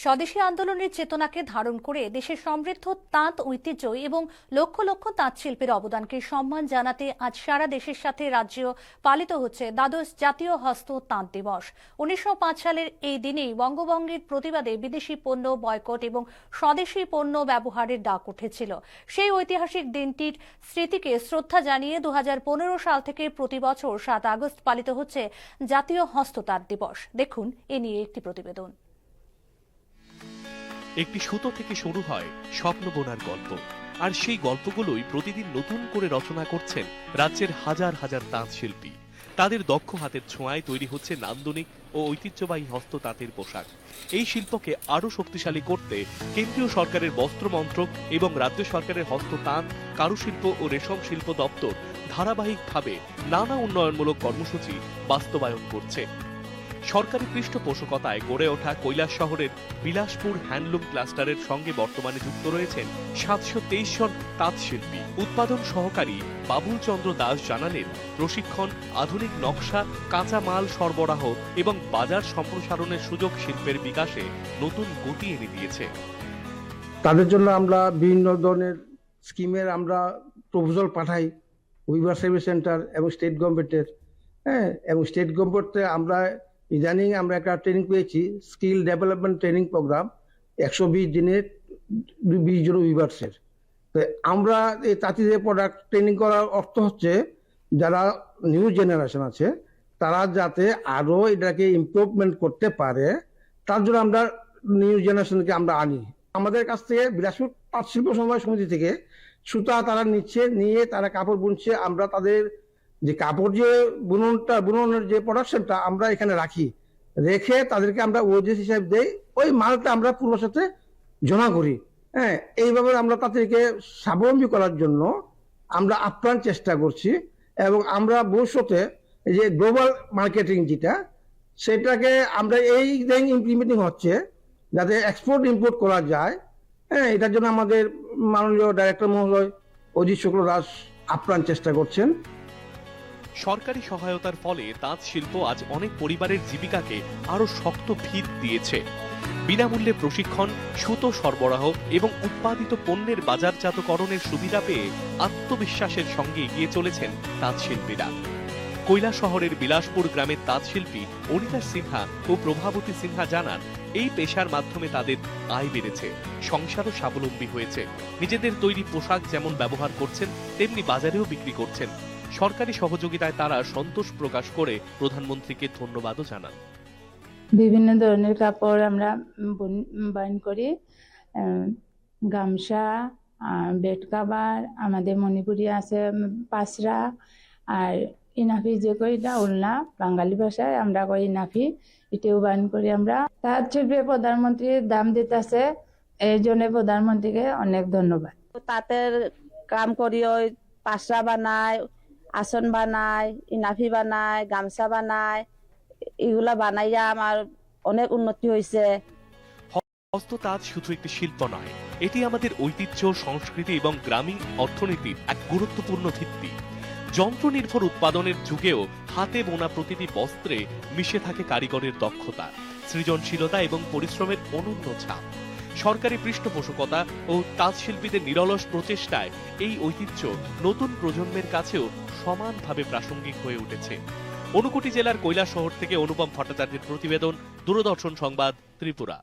স্বদেশী আন্দোলনের চেতনাকে ধারণ করে দেশের সমৃদ্ধ তাঁত ঐতিহ্য এবং লক্ষ লক্ষ তাঁত শিল্পের অবদানকে সম্মান জানাতে আজ সারা দেশের সাথে রাজ্যেও পালিত হচ্ছে দ্বাদশ জাতীয় হস্ত তাঁত দিবস। 1905 সালের এই দিনেই বঙ্গভঙ্গের প্রতিবাদে বিদেশি পণ্য বয়কট এবং স্বদেশী পণ্য ব্যবহারের ডাক উঠেছিল। সেই ঐতিহাসিক দিনটির স্মৃতিকে শ্রদ্ধা জানিয়ে 2015 সাল থেকে প্রতি বছর 7 আগস্ট পালিত হচ্ছে জাতীয় হস্ত তাঁত দিবস। দেখুন এ নিয়ে একটি প্রতিবেদন। একটি সুতো থেকে শুরু হয় স্বপ্ন বোনার গল্প, আর সেই গল্পগুলোই প্রতিদিন নতুন করে রচনা করছেন রাজ্যের হাজার হাজার তাঁত শিল্পী। তাদের দক্ষ হাতের ছোঁয়ায় তৈরি হচ্ছে নান্দনিক ও ঐতিহ্যবাহী হস্ত তাঁতের পোশাক। এই শিল্পকে আরও শক্তিশালী করতে কেন্দ্রীয় সরকারের বস্ত্র মন্ত্রক এবং রাজ্য সরকারের হস্ত তাঁত, কারুশিল্প ও রেশম শিল্প দপ্তর ধারাবাহিকভাবে নানা উন্নয়নমূলক কর্মসূচি বাস্তবায়ন করছে। সরকারি পৃষ্ঠপোষকতায় গড়ে ওঠা কৈলাস শহরের বিলাসপুর হ্যান্ডলুম ক্লাস্টারের সঙ্গে বর্তমানে যুক্ত রয়েছেন 723 জন তাঁত শিল্পী। উৎপাদন সহকারী বাবুল চন্দ্র দাস জানালেন, প্রশিক্ষণ, আধুনিক নকশা, কাঁচা মাল সরবরাহ এবং বাজার সম্প্রসারণের সুযোগ শিল্পের বিকাশে নতুন গতি এনে দিয়েছে। তাদের জন্য আমরা বিভিন্ন ধরনের স্কিমের আমরা প্রপোজাল পাঠাই উইভার সার্ভিস সেন্টার এবং স্টেট গভর্নমেন্টের। এবং স্টেট গভর্নমেন্টে আমরা ইদানিং আমরা একটা ট্রেনিং পেয়েছি, স্কিল ডেভেলপমেন্ট ট্রেনিং প্রোগ্রাম 120 দিনের 20 জন উইভার্সের। তো আমরা এই তাঁতিদের প্রোডাক্ট ট্রেনিং করার অর্থ হচ্ছে যারা নিউ জেনারেশন আছে তারা যাতে আরো এটাকে ইমপ্রুভমেন্ট করতে পারে, তার জন্য আমরা নিউ জেনারেশনকে আমরা আনি। আমাদের কাছ থেকে বিলাসপুর তাঁত শিল্প সমবায় সমিতি থেকে সুতা তারা নিয়ে তারা কাপড় বুনছে। আমরা তাদের যে কাপড় যে বুননের যে প্রোডাকশনটা আমরা এখানে রেখে তাদেরকে আমরা ওয়েজেস হিসাবে দেই, ওই মালটা আমরা পূর্ব সাথে জমা করি। এইভাবে আমরা তাদেরকে স্বাবলম্বী করার জন্য আমরা আপ্রাণ চেষ্টা করছি এবং আমরা ভবিষ্যতে যে গ্লোবাল মার্কেটিং যেটা সেটাকে আমরা এই ইমপ্লিমেন্টিং হচ্ছে যাতে এক্সপোর্ট ইম্পোর্ট করা যায়। এটার জন্য আমাদের মাননীয় ডাইরেক্টর মহোদয় অজিত শুক্ল দাস আপ্রাণ চেষ্টা করছেন। সরকারি সহায়তার ফলে তাঁত শিল্প আজ অনেক পরিবারের জীবিকাকে আরো শক্ত ভিত দিয়েছে। বিনামূল্যে প্রশিক্ষণ, সুতো সরবরাহ এবং উৎপাদিত পণ্যের বাজারজাতকরণের সুবিধা পেয়ে আত্মবিশ্বাসের সঙ্গে এগিয়ে চলেছেন তাঁত শিল্পীরা। কৈলাস শহরের বিলাসপুর গ্রামের তাঁত শিল্পী অনিতা সিনহা ও প্রভাবতী সিনহা জানান, এই পেশার মাধ্যমে তাদের আয় বেড়েছে, সংসারও স্বাবলম্বী হয়েছে। নিজেদের তৈরি পোশাক যেমন ব্যবহার করছেন তেমনি বাজারেও বিক্রি করছেন। সরকারি সহযোগিতায় তারা সন্তোষ প্রকাশ করে প্রধানমন্ত্রীকে ধন্যবাদও জানান। বিভিন্ন ধরনের কাপড় আমরা বাইন করি, গামছা, বেড কাভার, আমাদের মণিপুরি আছে পাসরা, আর ইনাফি যে কইটা উলনা বাঙালি ভাষায় আমরা কই ইনাফি, এটাও বাইন করি আমরা। তাঁত শিল্পে প্রধানমন্ত্রী দাম দিতেছে, এই জন্য প্রধানমন্ত্রীকে অনেক ধন্যবাদ। তাঁতের কাম করি, ওই পাসরা বানায়, আসন বানায়, ইনাফি বানায়, গামছা বানায়, এগুলা বানাইয়া আমার অনেক উন্নতি হয়েছে। হস্ত তাঁত শুধু একটি শিল্প নয়, এটি আমাদের ঐতিহ্য, সংস্কৃতি এবং গ্রামীণ অর্থনীতির এক গুরুত্বপূর্ণ ভিত্তি। যন্ত্র নির্ভর উৎপাদনের যুগেও হাতে বোনা প্রতিটি বস্ত্রে মিশে থাকে কারিগরের দক্ষতা, সৃজনশীলতা এবং পরিশ্রমের অনন্য ছাপ। সরকারি পৃষ্ঠপোষকতা ও তাঁত শিল্পীদের নিরলস প্রচেষ্টায় এই ঐতিহ্য নতুন প্রজন্মের কাছেও সমানভাবে প্রাসঙ্গিক হয়ে উঠেছে। ঊনকোটি জেলার কৈলাস শহর থেকে অনুপম ভট্টাচার্যের প্রতিবেদন, দূরদর্শন সংবাদ, ত্রিপুরা।